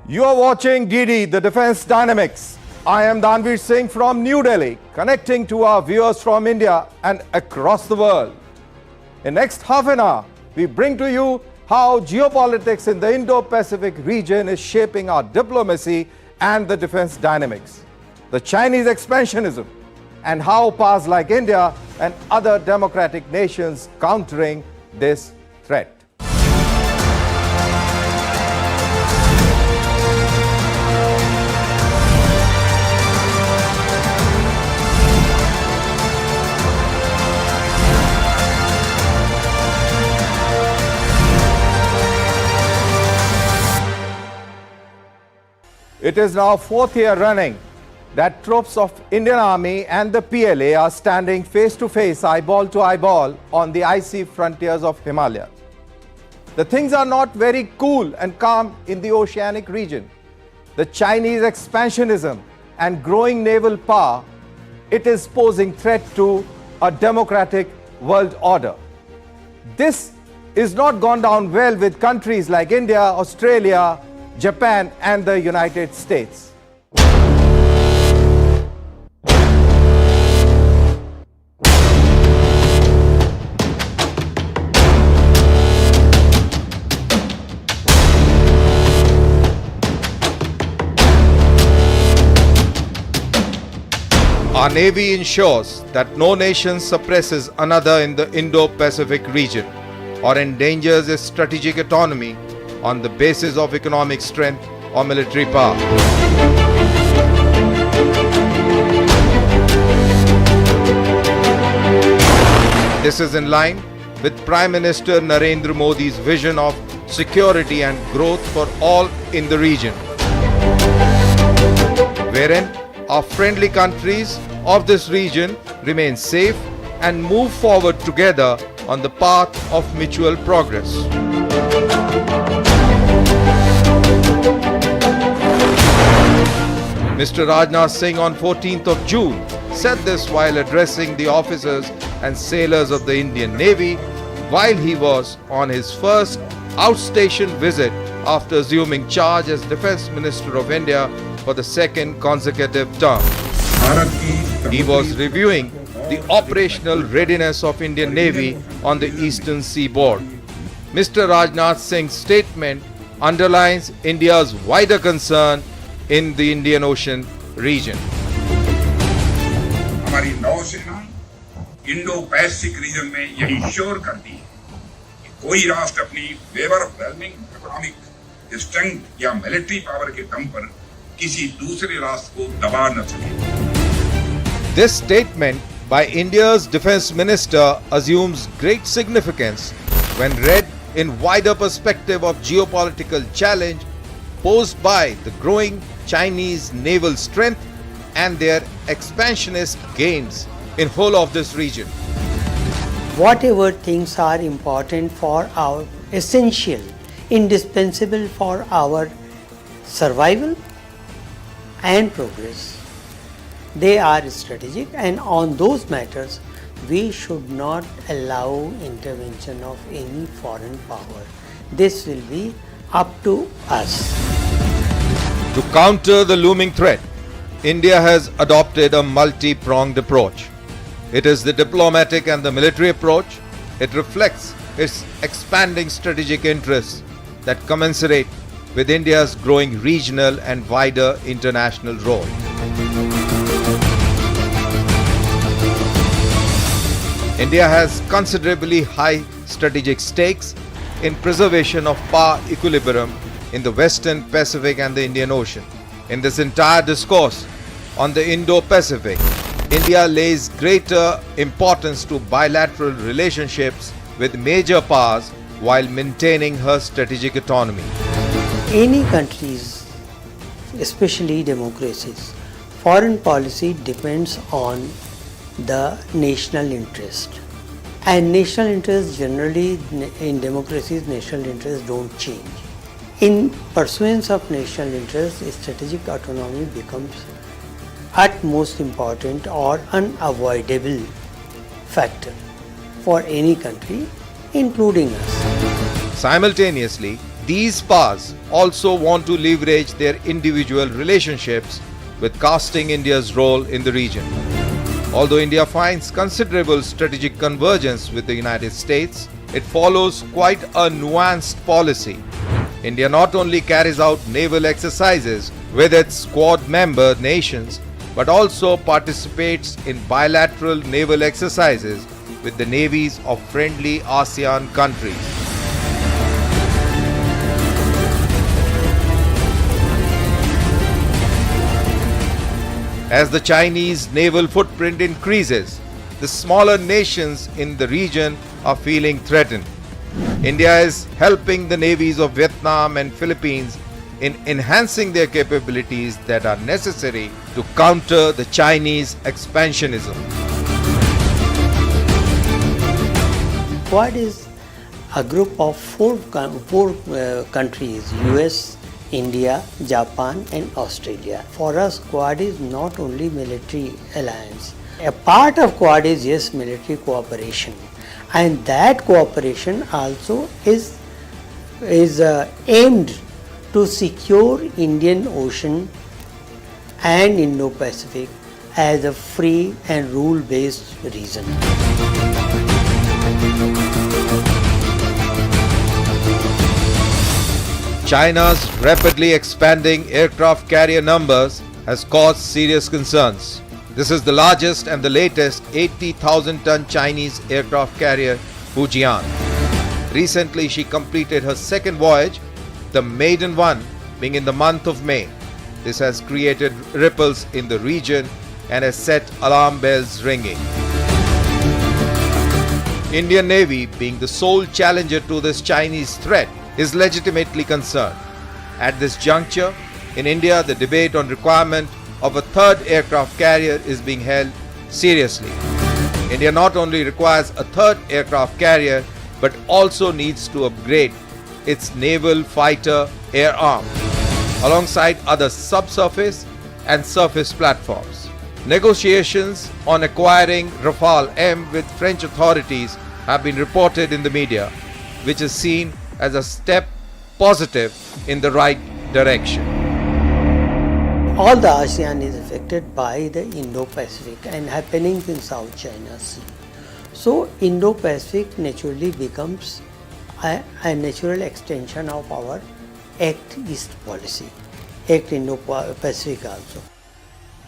You are watching DD, the Defense Dynamics. I am Danveer Singh from New Delhi, connecting to our viewers from India and across the world. In next half an hour, we bring to you how geopolitics in the Indo-Pacific region is shaping our diplomacy and the defense dynamics, the Chinese expansionism, and how powers like India and other democratic nations countering this threat. It is now fourth year running that troops of Indian Army and the PLA are standing face to face, eyeball to eyeball on the icy frontiers of Himalaya. The things are not very cool and calm in the oceanic region. The Chinese expansionism and growing naval power, it is posing threat to a democratic world order. This is not gone down well with countries like India, Australia, Japan and the United States. Our Navy ensures that no nation suppresses another in the Indo-Pacific region or endangers its strategic autonomy on the basis of economic strength or military power. This is in line with Prime Minister Narendra Modi's vision of security and growth for all in the region, wherein our friendly countries of this region remain safe and move forward together on the path of mutual progress. Mr. Rajnath Singh on 14th of June said this while addressing the officers and sailors of the Indian Navy while he was on his first outstation visit after assuming charge as Defence Minister of India for the second consecutive term. He was reviewing the operational readiness of Indian Navy on the eastern seaboard. Mr. Rajnath Singh's statement underlines India's wider concern in the Indian Ocean region. हमारी नौसेना Indo Pacific region में यह ensure करती है कि कोई राष्ट्र अपनी ओवरवेलमिंग इकोनॉमिक स्ट्रेंथ या मिलिट्री पावर के दम पर किसी दूसरे राष्ट्र को दबा न सके. This statement by India's Defence Minister assumes great significance when read in wider perspective of geopolitical challenge posed by the growing Chinese naval strength and their expansionist gains in whole of this region. Whatever things are important for our essential, indispensable for our survival and progress, they are strategic, and on those matters we should not allow intervention of any foreign power. This will be up to us. To counter the looming threat, India has adopted a multi-pronged approach. It is the diplomatic and the military approach. It reflects its expanding strategic interests that commensurate with India's growing regional and wider international role. India has considerably high strategic stakes in preservation of power equilibrium in the Western Pacific and the Indian Ocean. In this entire discourse on the Indo-Pacific, India lays greater importance to bilateral relationships with major powers while maintaining her strategic autonomy. Any countries, especially democracies, foreign policy depends on the national interest. And national interests generally in democracies, national interests don't change. In pursuance of national interest, strategic autonomy becomes utmost important or unavoidable factor for any country, including us. Simultaneously, these powers also want to leverage their individual relationships with casting India's role in the region. Although India finds considerable strategic convergence with the United States, it follows quite a nuanced policy. India not only carries out naval exercises with its Quad member nations, but also participates in bilateral naval exercises with the navies of friendly ASEAN countries. As the Chinese naval footprint increases, the smaller nations in the region are feeling threatened. India is helping the navies of Vietnam and Philippines in enhancing their capabilities that are necessary to counter the Chinese expansionism. Quad is a group of four countries: US, India, Japan and Australia. For us, Quad is not only military alliance. A part of Quad is, yes, military cooperation, and that cooperation also is aimed to secure Indian Ocean and Indo-Pacific as a free and rule-based region. China's rapidly expanding aircraft carrier numbers has caused serious concerns. This is the largest and the latest 80,000-ton Chinese aircraft carrier, Fujian. Recently, she completed her second voyage, the maiden one being in the month of May. This has created ripples in the region and has set alarm bells ringing. Indian Navy, being the sole challenger to this Chinese threat, is legitimately concerned. At this juncture, in India, the debate on requirement of a third aircraft carrier is being held seriously. India not only requires a third aircraft carrier, but also needs to upgrade its naval fighter air arm, alongside other subsurface and surface platforms. Negotiations on acquiring Rafale M with French authorities have been reported in the media, which is seen as a step positive in the right direction. All the ASEAN is affected by the Indo-Pacific and happenings in South China Sea. So Indo-Pacific naturally becomes a natural extension of our Act East policy, Act Indo-Pacific also.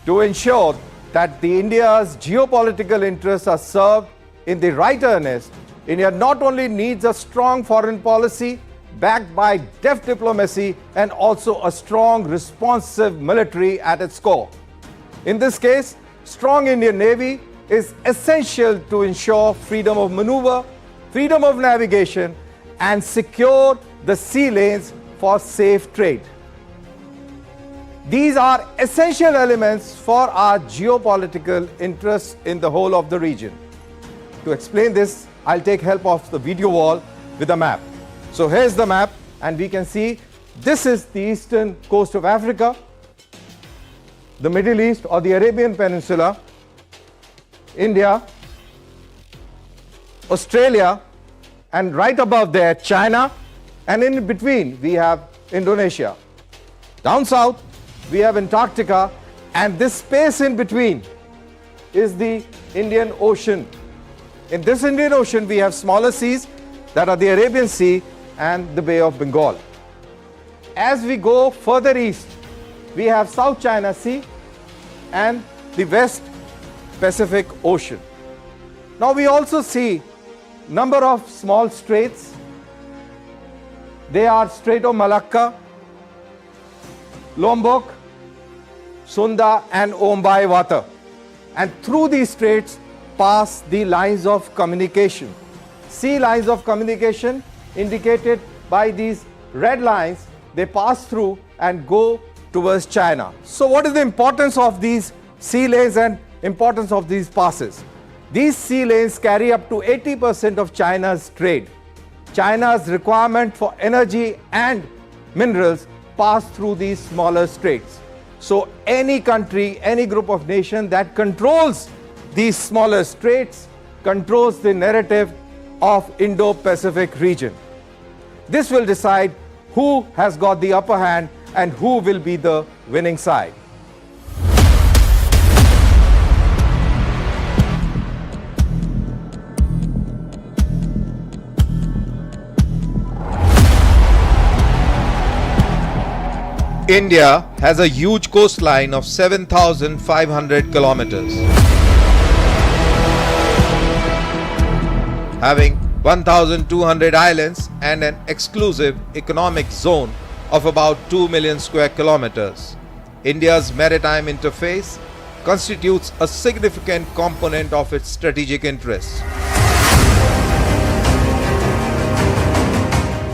To ensure that the India's geopolitical interests are served in the right earnest, India not only needs a strong foreign policy backed by deft diplomacy and also a strong, responsive military at its core. In this case, strong Indian Navy is essential to ensure freedom of maneuver, freedom of navigation, and secure the sea lanes for safe trade. These are essential elements for our geopolitical interests in the whole of the region. To explain this, I'll take help of the video wall with a map. So here's the map, and we can see this is the eastern coast of Africa, the Middle East or the Arabian Peninsula, India, Australia, and right above there China, and in between we have Indonesia. Down south we have Antarctica, and this space in between is the Indian Ocean. In this Indian Ocean we have smaller seas that are the Arabian Sea and the Bay of Bengal. As we go further east, we have South China Sea and the West Pacific Ocean. Now we also see number of small straits. They are Strait of Malacca, Lombok, Sunda and Ombai Wata. And through these straits pass the lines of communication. Sea lines of communication indicated by these red lines, they pass through and go towards China. So what is the importance of these sea lanes and importance of these passes? These sea lanes carry up to 80% of China's trade. China's requirement for energy and minerals pass through these smaller straits. So any country, any group of nations that controls these smaller straits controls the narrative of Indo-Pacific region. This will decide who has got the upper hand and who will be the winning side. India has a huge coastline of 7,500 kilometers, having 1,200 islands and an exclusive economic zone of about 2 million square kilometers. India's maritime interface constitutes a significant component of its strategic interests.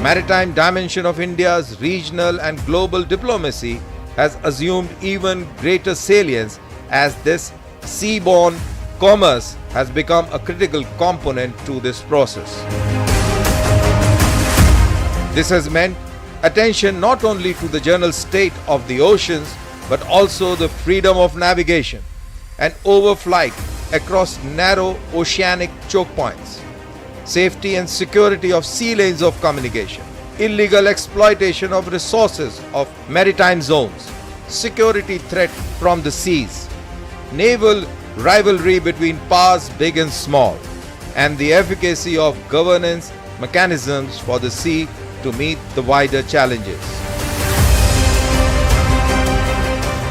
Maritime dimension of India's regional and global diplomacy has assumed even greater salience as this seaborne commerce has become a critical component to this process. This has meant attention not only to the general state of the oceans but also the freedom of navigation and overflight across narrow oceanic choke points, safety and security of sea lanes of communication, illegal exploitation of resources of maritime zones, security threat from the seas, naval rivalry between powers big and small, and the efficacy of governance mechanisms for the sea to meet the wider challenges.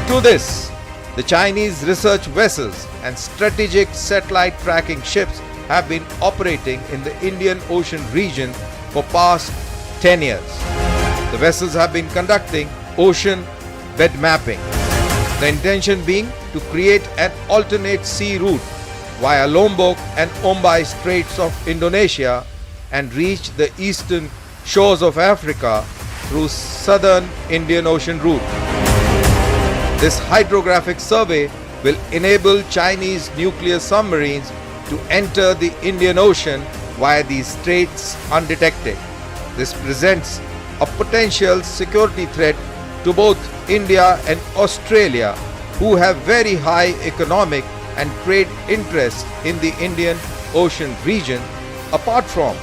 To this, the Chinese research vessels and strategic satellite tracking ships have been operating in the Indian Ocean region for past 10 years. The vessels have been conducting ocean bed mapping, the intention being to create an alternate sea route via Lombok and Ombai Straits of Indonesia and reach the eastern shores of Africa through southern Indian Ocean route. This hydrographic survey will enable Chinese nuclear submarines to enter the Indian Ocean via these straits undetected. This presents a potential security threat to both India and Australia, who have very high economic and trade interests in the Indian Ocean region, apart from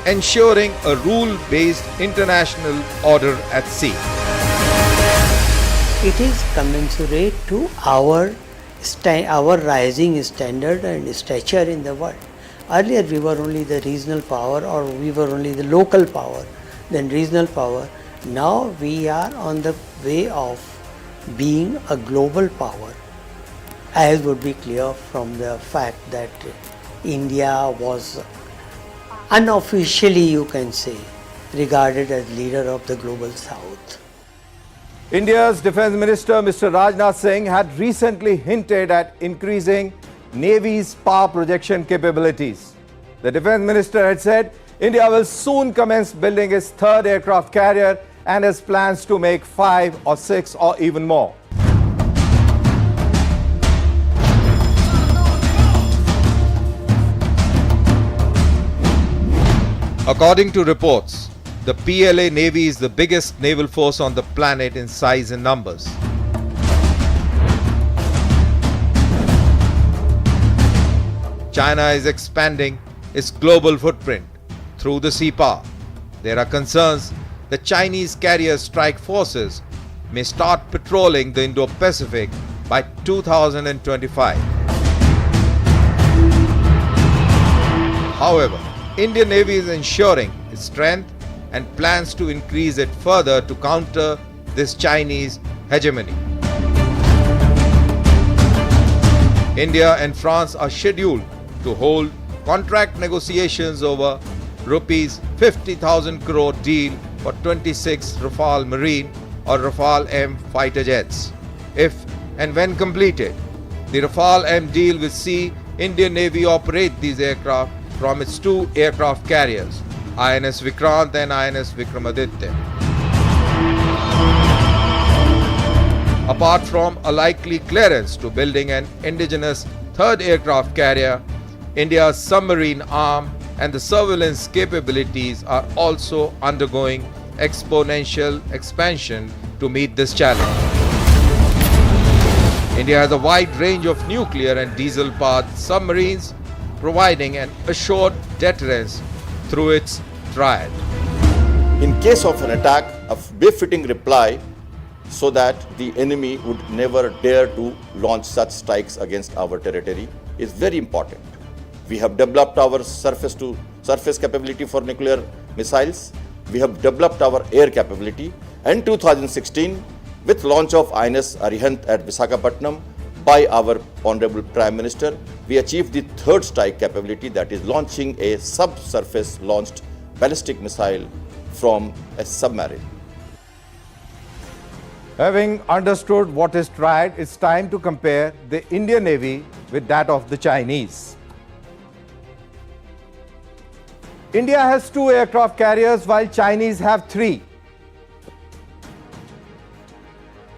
ensuring a rule-based international order at sea. It is commensurate to our rising standard and stature in the world. Earlier we were only the regional power, or we were only the local power, then regional power. Now we are on the way of being a global power, as would be clear from the fact that India was unofficially, you can say, regarded as leader of the global south. India's Defence Minister Mr. Rajnath Singh had recently hinted at increasing Navy's power projection capabilities. The Defence Minister had said India will soon commence building its third aircraft carrier and has plans to make 5 or 6 or even more. According to reports, the PLA Navy is the biggest naval force on the planet in size and numbers. China is expanding its global footprint through the sea power. There are concerns that Chinese carrier strike forces may start patrolling the Indo-Pacific by 2025. However, Indian Navy is ensuring its strength and plans to increase it further to counter this Chinese hegemony. India and France are scheduled to hold contract negotiations over rupees 50,000 crore deal for 26 Rafale Marine or Rafale M fighter jets. If and when completed, the Rafale M deal will see Indian Navy operate these aircraft from its 2 aircraft carriers, INS Vikrant and INS Vikramaditya. Apart from a likely clearance to building an indigenous third aircraft carrier, India's submarine arm and the surveillance capabilities are also undergoing exponential expansion to meet this challenge. India has a wide range of nuclear and diesel-powered submarines, providing an assured deterrence through its triad. in case of an attack, a befitting reply so that the enemy would never dare to launch such strikes against our territory is very important. We have developed our surface capability for nuclear missiles. We have developed our air capability. In 2016, with launch of INS Arihant at Visakhapatnam by our Honorable Prime Minister, we achieved the third strike capability, that is launching a subsurface launched ballistic missile from a submarine. Having understood what is tried, it's time to compare the Indian Navy with that of the Chinese. India has 2 aircraft carriers while Chinese have 3.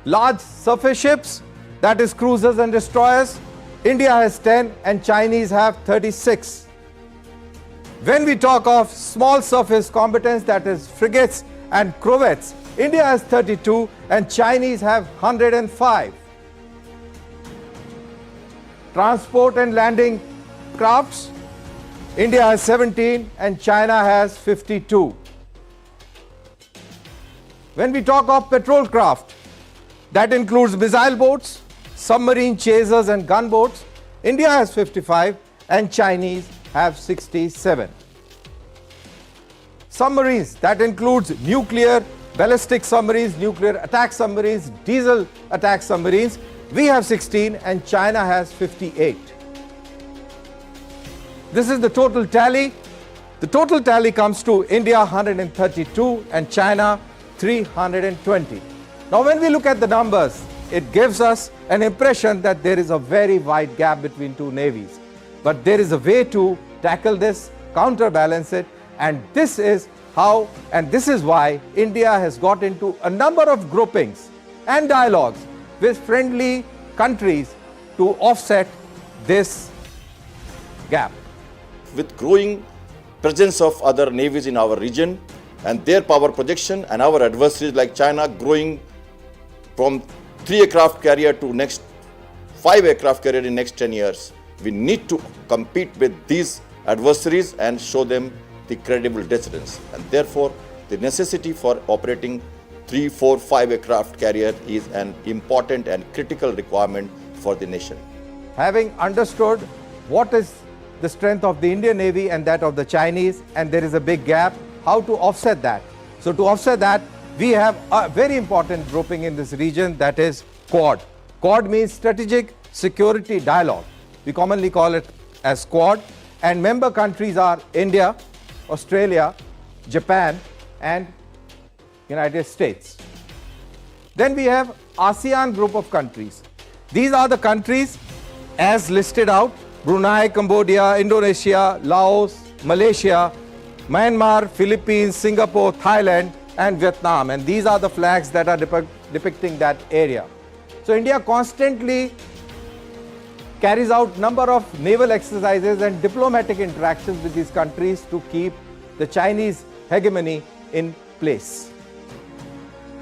Large surface ships, that is cruisers and destroyers, India has 10 and Chinese have 36. When we talk of small surface combatants, that is frigates and corvettes, India has 32 and Chinese have 105. Transport and landing crafts, India has 17 and China has 52. When we talk of patrol craft, that includes missile boats, submarine chasers and gunboats, India has 55 and Chinese have 67. Submarines, that includes nuclear ballistic submarines, nuclear attack submarines, diesel attack submarines, we have 16 and China has 58. This is the total tally. The total tally comes to India 132 and China 320. Now when we look at the numbers, it gives us an impression that there is a very wide gap between 2 navies. But there is a way to tackle this, counterbalance it, and this is how and this is why India has got into a number of groupings and dialogues with friendly countries to offset this gap. With growing presence of other navies in our region and their power projection, and our adversaries like China growing from 3 aircraft carrier to next 5 aircraft carrier in next 10 years, we need to compete with these adversaries and show them the credible deterrence. And therefore, the necessity for operating 3, 4, 5 aircraft carrier is an important and critical requirement for the nation. Having understood what is the strength of the Indian Navy and that of the Chinese, and there is a big gap, how to offset that? So to offset that, we have a very important grouping in this region, that is Quad. Quad means Strategic Security Dialogue. We commonly call it as Quad, and member countries are India, Australia, Japan and United States. Then we have ASEAN group of countries. These are the countries as listed out: Brunei, Cambodia, Indonesia, Laos, Malaysia, Myanmar, Philippines, Singapore, Thailand and Vietnam, and these are the flags that are depicting that area. So India constantly carries out number of naval exercises and diplomatic interactions with these countries to keep the Chinese hegemony in place.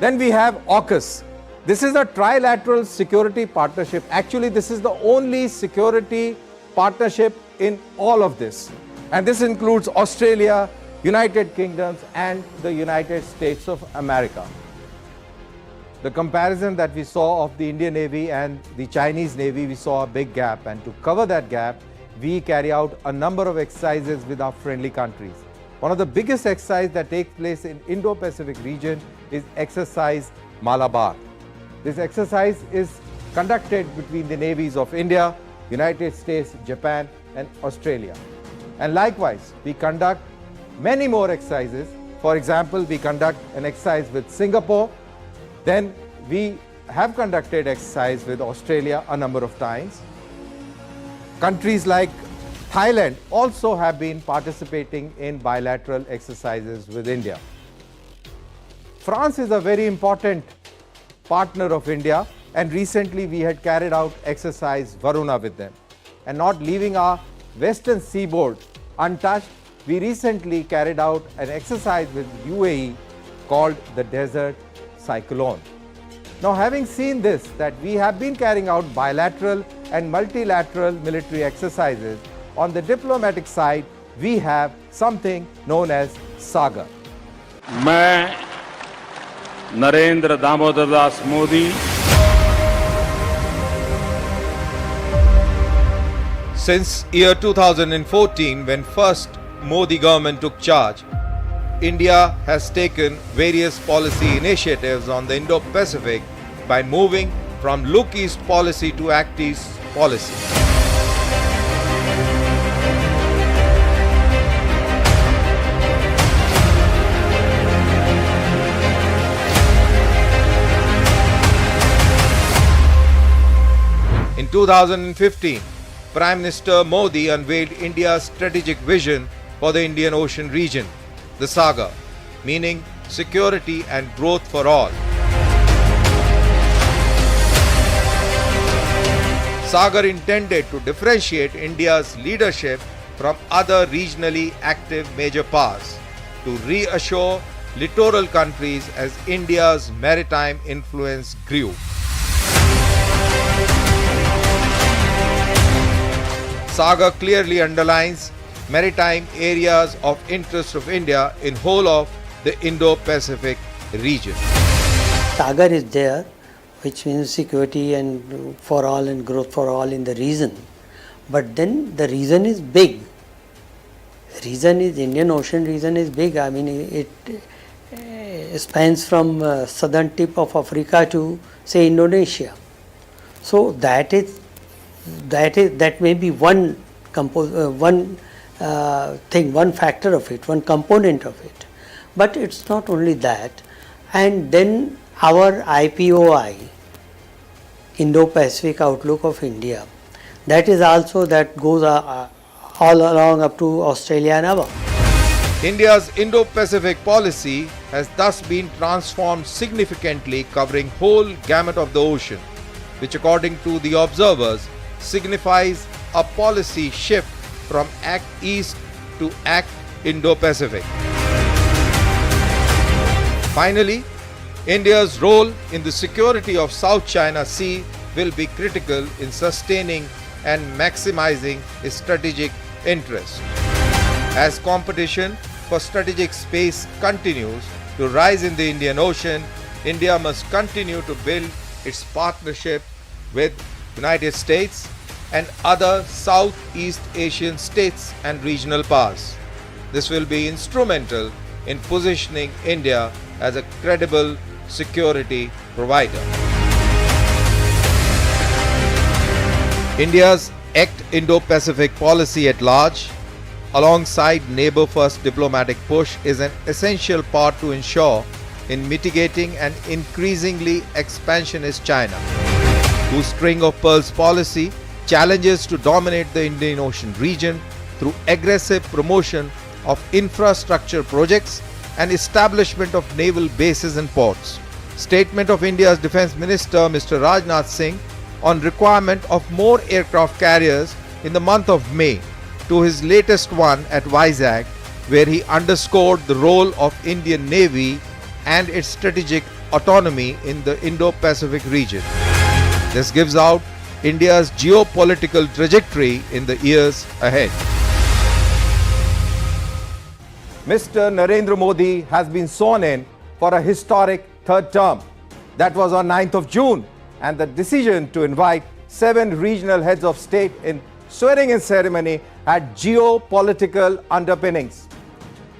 Then we have AUKUS. This is a trilateral security partnership. Actually, this is the only security partnership in all of this. And this includes Australia, United Kingdom and the United States of America. The comparison that we saw of the Indian Navy and the Chinese Navy, we saw a big gap, and to cover that gap, we carry out a number of exercises with our friendly countries. One of the biggest exercises that takes place in Indo-Pacific region is exercise Malabar. This exercise is conducted between the navies of India, United States, Japan and Australia. And likewise, we conduct many more exercises. For example, we conduct an exercise with Singapore. Then we have conducted exercise with Australia a number of times. Countries like Thailand also have been participating in bilateral exercises with India. France is a very important partner of India, and recently we had carried out exercise Varuna with them. And not leaving our western seaboard untouched, we recently carried out an exercise with UAE called the Desert Cyclone. Now, having seen this, that we have been carrying out bilateral and multilateral military exercises, on the diplomatic side, we have something known as Sagar. मैं Narendra Damodar Das Modi Since year 2014, when first Modi government took charge, India has taken various policy initiatives on the Indo-Pacific by moving from look east policy to act east policy. In 2015, Prime Minister Modi unveiled India's strategic vision for the Indian Ocean region, the Sagar, meaning security and growth for all. Sagar intended to differentiate India's leadership from other regionally active major powers, to reassure littoral countries as India's maritime influence grew. Sagar clearly underlines maritime areas of interest of India in whole of the Indo-Pacific region. Sagar is there, which means security and for all and growth for all in the region. But then the region is big. The region is, Indian Ocean region is big. I mean, it spans from southern tip of Africa to say Indonesia. So that may be one thing, one factor of it, one component of it. But it's not only that. And then our IPOI, Indo-Pacific Outlook of India, that is also, that goes all along up to Australia and above. India's Indo-Pacific policy has thus been transformed significantly, covering whole gamut of the ocean, which according to the observers signifies a policy shift from Act East to Act Indo-Pacific. Finally, India's role in the security of South China Sea will be critical in sustaining and maximizing its strategic interest. As competition for strategic space continues to rise in the Indian Ocean, India must continue to build its partnership with United States and other Southeast Asian states and regional powers. This will be instrumental in positioning India as a credible security provider. India's Act Indo-Pacific policy at large, alongside neighbor-first diplomatic push, is an essential part to ensure in mitigating an increasingly expansionist China, whose string of pearls policy challenges to dominate the Indian Ocean region through aggressive promotion of infrastructure projects and establishment of naval bases and ports. Statement of India's Defence Minister Mr. Rajnath Singh on requirement of more aircraft carriers in the month of May, to his latest one at Vizag, where he underscored the role of Indian Navy and its strategic autonomy in the Indo-Pacific region. This gives out India's geopolitical trajectory in the years ahead. Mr. Narendra Modi has been sworn in for a historic third term. That was on 9th of June, and the decision to invite 7 regional heads of state in swearing-in ceremony had geopolitical underpinnings.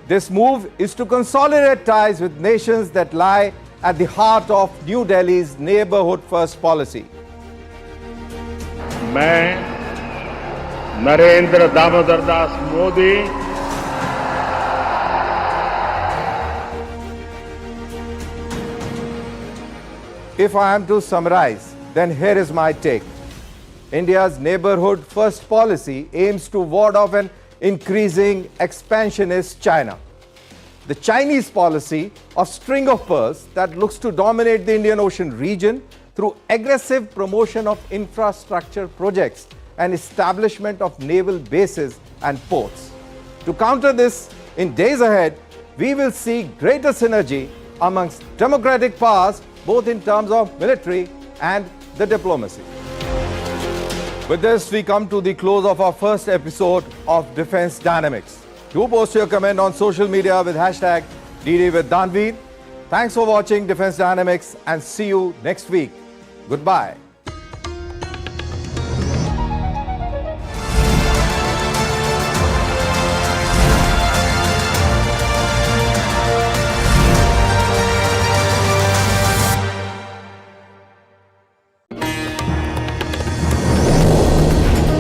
This move is to consolidate ties with nations that lie at the heart of New Delhi's neighborhood first policy. मैं Narendra Damodar Das Modi If I am to summarize, then here is my take. India's neighborhood first policy aims to ward off an increasing expansionist China. The Chinese policy of string of pearls that looks to dominate the Indian Ocean region through aggressive promotion of infrastructure projects and establishment of naval bases and ports. To counter this, in days ahead, we will see greater synergy amongst democratic powers, both in terms of military and the diplomacy. With this, we come to the close of our first episode of Defense Dynamics. Do post your comment on social media with hashtag DD with Danveer. Thanks for watching Defense Dynamics and see you next week. Goodbye.